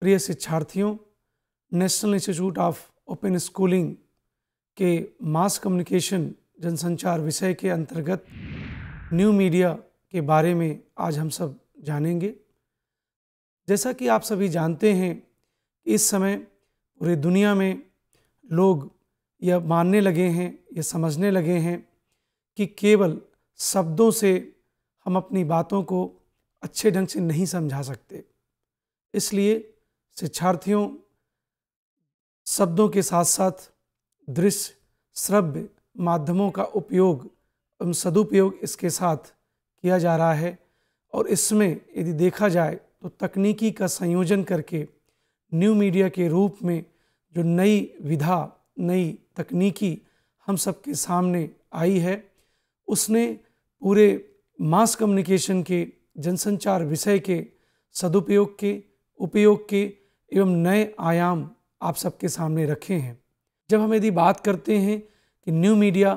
प्रिय शिक्षार्थियों, national institute of open schooling के मास कम्युनिकेशन जनसंचार विषय के अंतर्गत न्यू मीडिया के बारे में आज हम सब जानेंगे। जैसा कि आप सभी जानते हैं, इस समय पूरी दुनिया में लोग यह मानने लगे हैं, यह समझने लगे हैं कि केवल शब्दों से हम अपनी बातों को अच्छे ढंग से नहीं समझा सकते। इसलिए शिक्षार्थियों, शब्दों के साथ साथ दृश्य श्रव्य माध्यमों का उपयोग एवं सदुपयोग इसके साथ किया जा रहा है। और इसमें यदि देखा जाए तो तकनीकी का संयोजन करके न्यू मीडिया के रूप में जो नई विधा, नई तकनीकी हम सबके सामने आई है, उसने पूरे मास कम्युनिकेशन के जनसंचार विषय के सदुपयोग के, उपयोग के एवं नए आयाम आप सबके सामने रखे हैं। जब हम यदि बात करते हैं कि न्यू मीडिया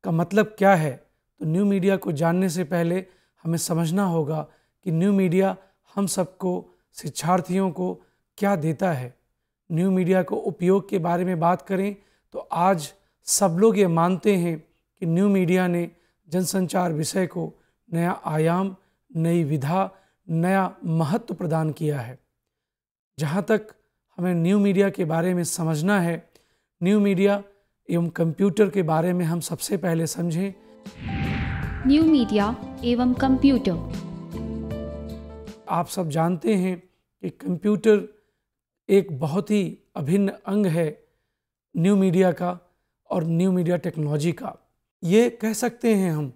का मतलब क्या है, तो न्यू मीडिया को जानने से पहले हमें समझना होगा कि न्यू मीडिया हम सबको, शिक्षार्थियों को क्या देता है। न्यू मीडिया को उपयोग के बारे में बात करें तो आज सब लोग ये मानते हैं कि न्यू मीडिया ने जनसंचार विषय को नया आयाम, नई विधा, नया महत्व प्रदान किया है। जहाँ तक हमें न्यू मीडिया के बारे में समझना है, न्यू मीडिया एवं कंप्यूटर के बारे में हम सबसे पहले समझें। न्यू मीडिया एवं कंप्यूटर। आप सब जानते हैं कि कंप्यूटर एक बहुत ही अभिन्न अंग है न्यू मीडिया का और न्यू मीडिया टेक्नोलॉजी का। ये कह सकते हैं हम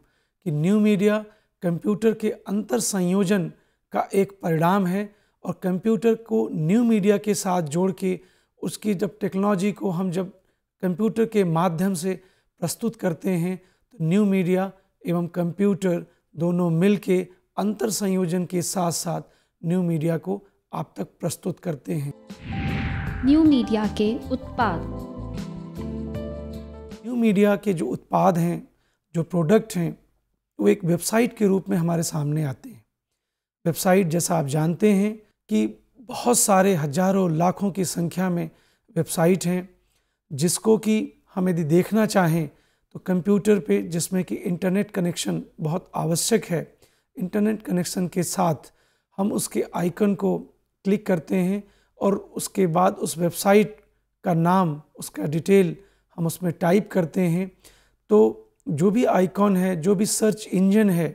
कि न्यू मीडिया कंप्यूटर के अंतर संयोजन का एक परिणाम है। और कंप्यूटर को न्यू मीडिया के साथ जोड़ के उसकी जब टेक्नोलॉजी को हम जब कंप्यूटर के माध्यम से प्रस्तुत करते हैं तो न्यू मीडिया एवं कंप्यूटर दोनों मिल के अंतर संयोजन के साथ साथ न्यू मीडिया को आप तक प्रस्तुत करते हैं। न्यू मीडिया के उत्पाद। न्यू मीडिया के जो उत्पाद हैं, जो प्रोडक्ट हैं, वो एक वेबसाइट के रूप में हमारे सामने आते हैं। वेबसाइट, जैसा आप जानते हैं कि बहुत सारे हजारों लाखों की संख्या में वेबसाइट हैं, जिसको कि हम यदि देखना चाहें तो कंप्यूटर पे, जिसमें कि इंटरनेट कनेक्शन बहुत आवश्यक है, इंटरनेट कनेक्शन के साथ हम उसके आइकन को क्लिक करते हैं और उसके बाद उस वेबसाइट का नाम, उसका डिटेल हम उसमें टाइप करते हैं। तो जो भी आइकॉन है, जो भी सर्च इंजन है,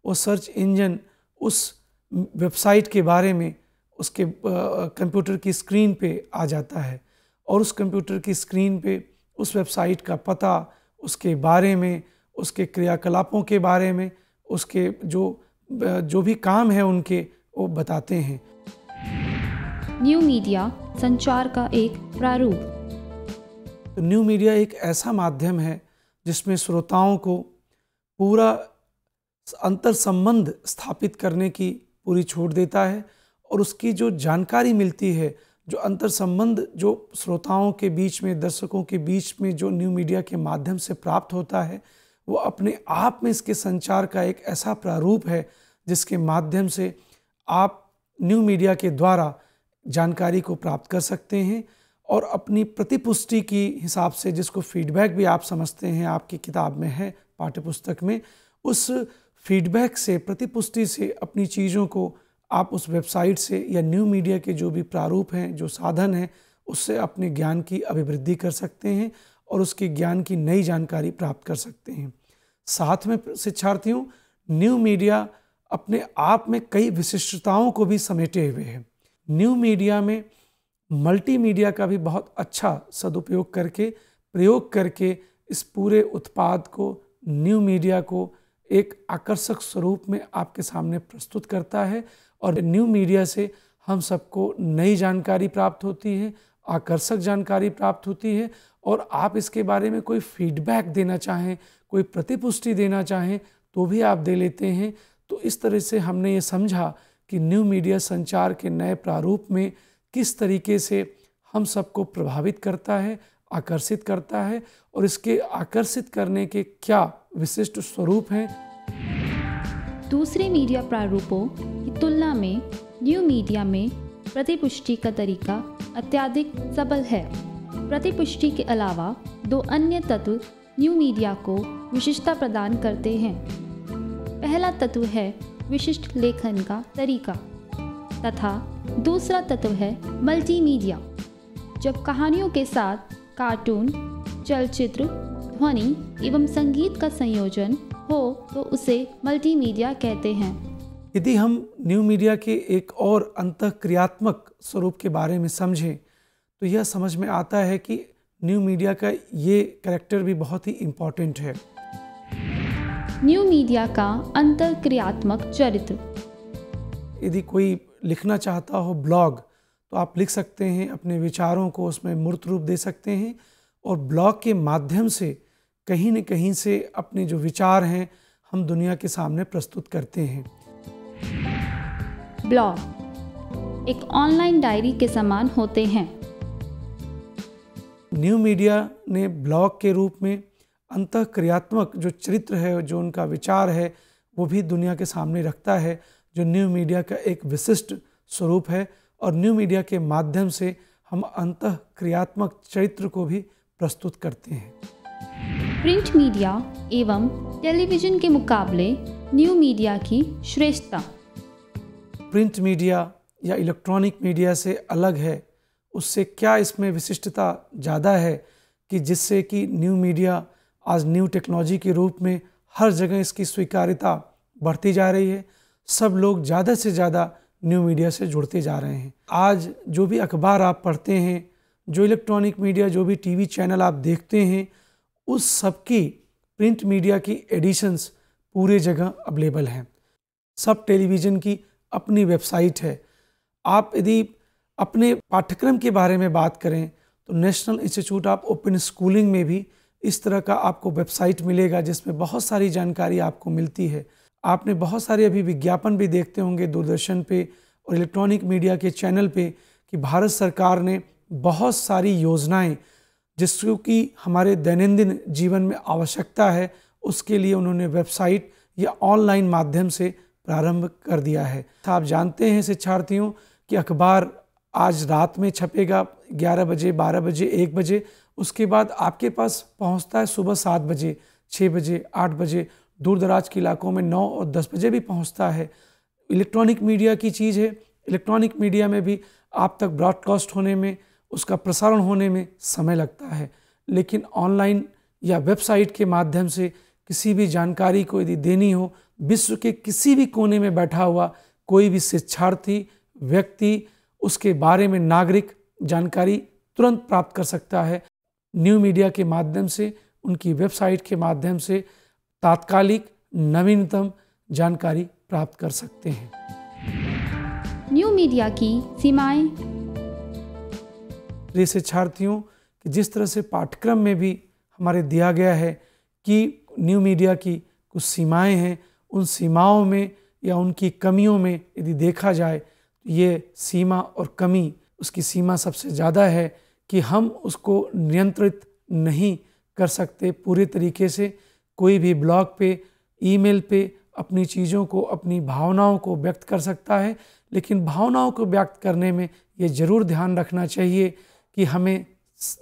वो सर्च इंजन उस वेबसाइट के बारे में उसके कंप्यूटर की स्क्रीन पे आ जाता है और उस कंप्यूटर की स्क्रीन पे उस वेबसाइट का पता, उसके बारे में, उसके क्रियाकलापों के बारे में, उसके जो भी काम है उनके, वो बताते हैं। न्यू मीडिया संचार का एक प्रारूप। तो न्यू मीडिया एक ऐसा माध्यम है जिसमें श्रोताओं को पूरा अंतर संबंध स्थापित करने की पूरी छूट देता है और उसकी जो जानकारी मिलती है, जो अंतर संबंध जो श्रोताओं के बीच में, दर्शकों के बीच में जो न्यू मीडिया के माध्यम से प्राप्त होता है, वो अपने आप में इसके संचार का एक ऐसा प्रारूप है जिसके माध्यम से आप न्यू मीडिया के द्वारा जानकारी को प्राप्त कर सकते हैं और अपनी प्रतिपुष्टि की हिसाब से, जिसको फीडबैक भी आप समझते हैं, आपकी किताब में है, पाठ्यपुस्तक में, उस फीडबैक से, प्रतिपुष्टि से अपनी चीज़ों को आप उस वेबसाइट से या न्यू मीडिया के जो भी प्रारूप हैं, जो साधन हैं, उससे अपने ज्ञान की अभिवृद्धि कर सकते हैं और उसके ज्ञान की नई जानकारी प्राप्त कर सकते हैं। साथ में शिक्षार्थियों, न्यू मीडिया अपने आप में कई विशिष्टताओं को भी समेटे हुए है। न्यू मीडिया में मल्टीमीडिया का भी बहुत अच्छा सदुपयोग करके, प्रयोग करके इस पूरे उत्पाद को, न्यू मीडिया को एक आकर्षक स्वरूप में आपके सामने प्रस्तुत करता है और न्यू मीडिया से हम सबको नई जानकारी प्राप्त होती है, आकर्षक जानकारी प्राप्त होती है और आप इसके बारे में कोई फीडबैक देना चाहें, कोई प्रतिपुष्टि देना चाहें तो भी आप दे लेते हैं। तो इस तरह से हमने ये समझा कि न्यू मीडिया संचार के नए प्रारूप में किस तरीके से हम सबको प्रभावित करता है, आकर्षित करता है और इसके आकर्षित करने के क्या विशिष्ट स्वरूप हैं। दूसरे मीडिया प्रारूपों की तुलना में न्यू मीडिया में प्रतिपुष्टि का तरीका अत्यधिक सबल है। प्रतिपुष्टि के अलावा 2 अन्य तत्व न्यू मीडिया को विशिष्टता प्रदान करते हैं। पहला तत्व है विशिष्ट लेखन का तरीका तथा दूसरा तत्व है मल्टीमीडिया। जब कहानियों के साथ कार्टून, चलचित्र, ध्वनि एवं संगीत का संयोजन हो तो उसे मल्टीमीडिया कहते हैं। यदि हम न्यू मीडिया के एक और अंतःक्रियात्मक स्वरूप के बारे में समझें तो यह समझ में आता है कि न्यू मीडिया का ये कैरेक्टर भी बहुत ही इम्पोर्टेंट है। न्यू मीडिया का अंतःक्रियात्मक चरित्र। यदि कोई लिखना चाहता हो ब्लॉग तो आप लिख सकते हैं, अपने विचारों को उसमें मूर्त रूप दे सकते हैं और ब्लॉग के माध्यम से कहीं न कहीं से अपने जो विचार हैं हम दुनिया के सामने प्रस्तुत करते हैं। ब्लॉग एक ऑनलाइन डायरी के समान होते हैं। न्यू मीडिया ने ब्लॉग के रूप में अंतःक्रियात्मक जो चरित्र है, जो उनका विचार है, वो भी दुनिया के सामने रखता है, जो न्यू मीडिया का एक विशिष्ट स्वरूप है। और न्यू मीडिया के माध्यम से हम अंतःक्रियात्मक चरित्र को भी प्रस्तुत करते हैं। प्रिंट मीडिया एवं टेलीविज़न के मुकाबले न्यू मीडिया की श्रेष्ठता। प्रिंट मीडिया या इलेक्ट्रॉनिक मीडिया से अलग है, उससे क्या इसमें विशिष्टता ज़्यादा है कि जिससे कि न्यू मीडिया आज न्यू टेक्नोलॉजी के रूप में हर जगह इसकी स्वीकार्यता बढ़ती जा रही है। सब लोग ज़्यादा से ज़्यादा न्यू मीडिया से जुड़ते जा रहे हैं। आज जो भी अखबार आप पढ़ते हैं, जो इलेक्ट्रॉनिक मीडिया, जो भी टीवी चैनल आप देखते हैं, उस सब की प्रिंट मीडिया की एडिशंस पूरे जगह अवेलेबल हैं। सब टेलीविज़न की अपनी वेबसाइट है। आप यदि अपने पाठ्यक्रम के बारे में बात करें तो national institute of open schooling में भी इस तरह का आपको वेबसाइट मिलेगा जिसमें बहुत सारी जानकारी आपको मिलती है। आपने बहुत सारे अभी विज्ञापन भी देखते होंगे दूरदर्शन पे और इलेक्ट्रॉनिक मीडिया के चैनल पे कि भारत सरकार ने बहुत सारी योजनाएं जिसको कि हमारे दैनंदिन जीवन में आवश्यकता है, उसके लिए उन्होंने वेबसाइट या ऑनलाइन माध्यम से प्रारंभ कर दिया है। आप जानते हैं शिक्षार्थियों कि अखबार आज रात में छपेगा 11 बजे, 12 बजे, 1 बजे, उसके बाद आपके पास पहुंचता है सुबह 7 बजे, 6 बजे, 8 बजे, दूर दराज के इलाकों में 9 और 10 बजे भी पहुंचता है। इलेक्ट्रॉनिक मीडिया की चीज़ है। इलेक्ट्रॉनिक मीडिया में भी आप तक ब्रॉडकास्ट होने में, उसका प्रसारण होने में समय लगता है, लेकिन ऑनलाइन या वेबसाइट के माध्यम से किसी भी जानकारी को यदि देनी हो, विश्व के किसी भी कोने में बैठा हुआ कोई भी शिक्षार्थी, व्यक्ति, उसके बारे में नागरिक जानकारी तुरंत प्राप्त कर सकता है। न्यू मीडिया के माध्यम से, उनकी वेबसाइट के माध्यम से तात्कालिक नवीनतम जानकारी प्राप्त कर सकते हैं। न्यू मीडिया की सीमाएं। प्रिय शिक्षार्थियों, कि जिस तरह से पाठ्यक्रम में भी हमारे दिया गया है कि न्यू मीडिया की कुछ सीमाएं हैं, उन सीमाओं में या उनकी कमियों में यदि देखा जाए तो ये सीमा और कमी, उसकी सीमा सबसे ज़्यादा है कि हम उसको नियंत्रित नहीं कर सकते पूरे तरीके से। कोई भी ब्लॉग पे, ईमेल पे अपनी चीज़ों को, अपनी भावनाओं को व्यक्त कर सकता है, लेकिन भावनाओं को व्यक्त करने में ये ज़रूर ध्यान रखना चाहिए कि हमें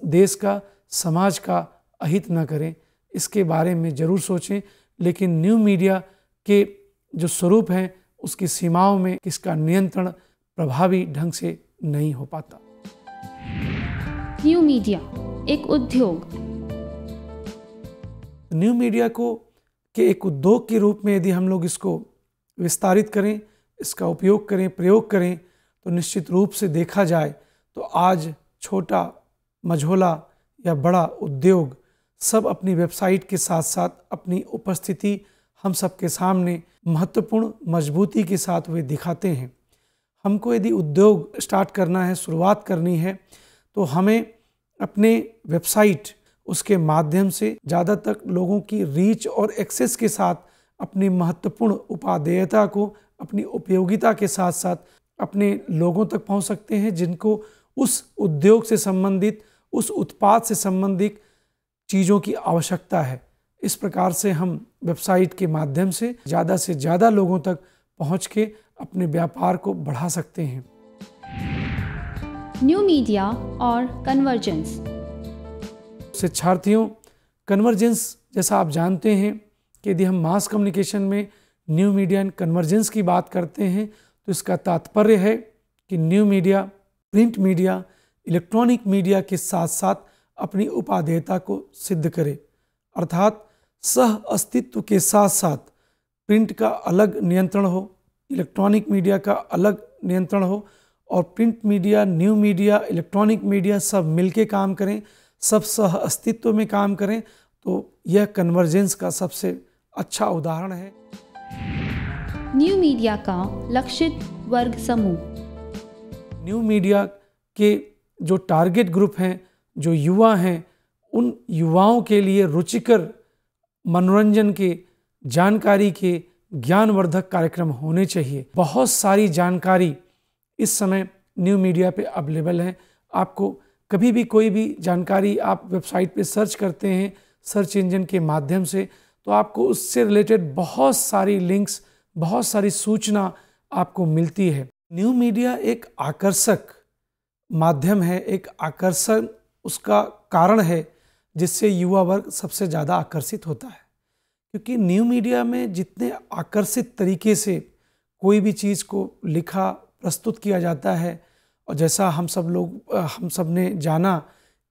देश का, समाज का अहित न करें, इसके बारे में ज़रूर सोचें। लेकिन न्यू मीडिया के जो स्वरूप हैं उसकी सीमाओं में इसका नियंत्रण प्रभावी ढंग से नहीं हो पाता। न्यू मीडिया एक उद्योग। न्यू मीडिया को के एक उद्योग के रूप में यदि हम लोग इसको विस्तारित करें, इसका उपयोग करें, प्रयोग करें, तो निश्चित रूप से देखा जाए तो आज छोटा, मझोला या बड़ा उद्योग सब अपनी वेबसाइट के साथ साथ अपनी उपस्थिति हम सबके सामने महत्वपूर्ण मजबूती के साथ वे दिखाते हैं। हमको यदि उद्योग स्टार्ट करना है, शुरुआत करनी है, तो हमें अपने वेबसाइट, उसके माध्यम से ज़्यादा तक लोगों की रीच और एक्सेस के साथ अपनी महत्वपूर्ण उपादेयता को, अपनी उपयोगिता के साथ साथ अपने लोगों तक पहुंच सकते हैं जिनको उस उद्योग से संबंधित, उस उत्पाद से संबंधित चीज़ों की आवश्यकता है। इस प्रकार से हम वेबसाइट के माध्यम से ज़्यादा लोगों तक पहुंच के अपने व्यापार को बढ़ा सकते हैं। न्यू मीडिया और कन्वर्जेंस। शिक्षार्थियों, कन्वर्जेंस जैसा आप जानते हैं कि यदि हम मास कम्युनिकेशन में न्यू मीडिया एंड कन्वर्जेंस की बात करते हैं तो इसका तात्पर्य है कि new media print media electronic media के साथ साथ अपनी उपादेयता को सिद्ध करे, अर्थात सह अस्तित्व के साथ साथ प्रिंट का अलग नियंत्रण हो, इलेक्ट्रॉनिक मीडिया का अलग नियंत्रण हो और print media, new media, electronic media सब मिलके काम करें, सब सह अस्तित्व में काम करें, तो यह कन्वर्जेंस का सबसे अच्छा उदाहरण है। न्यू मीडिया का लक्षित वर्ग समूह। न्यू मीडिया के जो टारगेट ग्रुप हैं, जो युवा हैं, उन युवाओं के लिए रुचिकर मनोरंजन के, जानकारी के, ज्ञानवर्धक कार्यक्रम होने चाहिए। बहुत सारी जानकारी इस समय न्यू मीडिया पे अवेलेबल है। आपको कभी भी कोई भी जानकारी आप वेबसाइट पे सर्च करते हैं सर्च इंजन के माध्यम से, तो आपको उससे रिलेटेड बहुत सारी लिंक्स, बहुत सारी सूचना आपको मिलती है। न्यू मीडिया एक आकर्षक माध्यम है, एक आकर्षण उसका कारण है जिससे युवा वर्ग सबसे ज़्यादा आकर्षित होता है, क्योंकि न्यू मीडिया में जितने आकर्षित तरीके से कोई भी चीज़ को लिखा प्रस्तुत किया जाता है, और जैसा हम सब ने जाना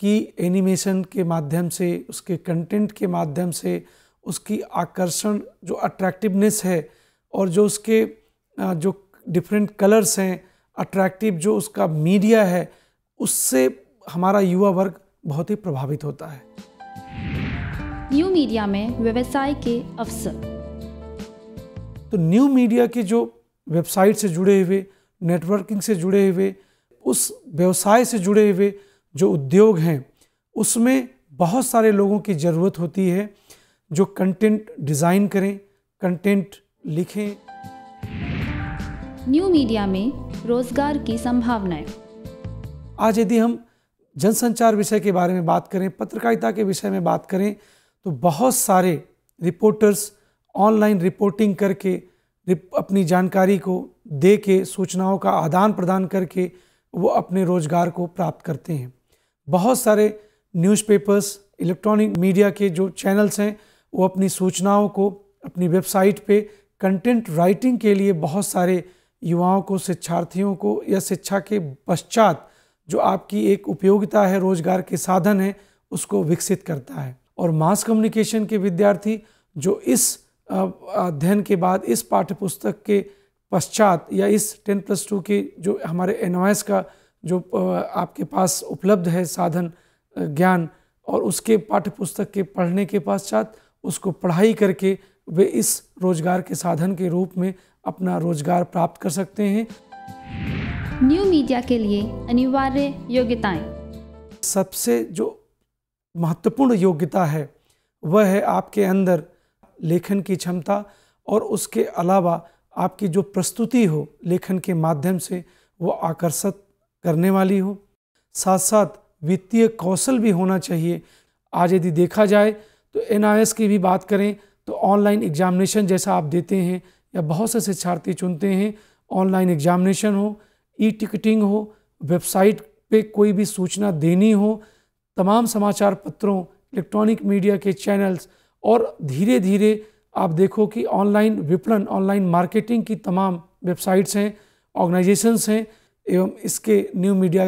कि एनिमेशन के माध्यम से, उसके कंटेंट के माध्यम से, उसकी आकर्षण जो अट्रैक्टिवनेस है और जो उसके जो डिफरेंट कलर्स हैं, अट्रैक्टिव जो उसका मीडिया है, उससे हमारा युवा वर्ग बहुत ही प्रभावित होता है। न्यू मीडिया में व्यवसाय के अवसर। तो न्यू मीडिया के जो वेबसाइट से जुड़े हुए, नेटवर्किंग से जुड़े हुए, उस व्यवसाय से जुड़े हुए जो उद्योग हैं, उसमें बहुत सारे लोगों की ज़रूरत होती है जो कंटेंट डिज़ाइन करें, कंटेंट लिखें। न्यू मीडिया में रोजगार की संभावनाएं। आज यदि हम जनसंचार विषय के बारे में बात करें, पत्रकारिता के विषय में बात करें, तो बहुत सारे रिपोर्टर्स ऑनलाइन रिपोर्टिंग करके अपनी जानकारी को दे के, सूचनाओं का आदान प्रदान करके वो अपने रोजगार को प्राप्त करते हैं। बहुत सारे न्यूज़पेपर्स, इलेक्ट्रॉनिक मीडिया के जो चैनल्स हैं, वो अपनी सूचनाओं को अपनी वेबसाइट पे कंटेंट राइटिंग के लिए बहुत सारे युवाओं को, शिक्षार्थियों को, या शिक्षा के पश्चात जो आपकी एक उपयोगिता है, रोजगार के साधन है, उसको विकसित करता है। और मास कम्युनिकेशन के विद्यार्थी जो इस अध्ययन के बाद, इस पाठ्यपुस्तक के पश्चात या इस 10+2 के जो हमारे NOS का जो आपके पास उपलब्ध है साधन, ज्ञान, और उसके पाठ्यपुस्तक के पढ़ने के पश्चात उसको पढ़ाई करके वे इस रोजगार के साधन के रूप में अपना रोजगार प्राप्त कर सकते हैं। न्यू मीडिया के लिए अनिवार्य योग्यताएं। सबसे जो महत्वपूर्ण योग्यता है वह है आपके अंदर लेखन की क्षमता, और उसके अलावा आपकी जो प्रस्तुति हो लेखन के माध्यम से वो आकर्षित करने वाली हो। साथ साथ वित्तीय कौशल भी होना चाहिए। आज यदि देखा जाए तो NIS की भी बात करें तो ऑनलाइन एग्जामिनेशन जैसा आप देते हैं, या बहुत से शिक्षार्थी चुनते हैं, ऑनलाइन एग्जामिनेशन हो, टिकटिंग हो, वेबसाइट पे कोई भी सूचना देनी हो, तमाम समाचार पत्रों, इलेक्ट्रॉनिक मीडिया के चैनल्स, और धीरे धीरे आप देखो कि ऑनलाइन विपणन, ऑनलाइन मार्केटिंग की तमाम वेबसाइट्स हैं, ऑर्गेनाइजेशंस हैं, एवं इसके न्यू मीडिया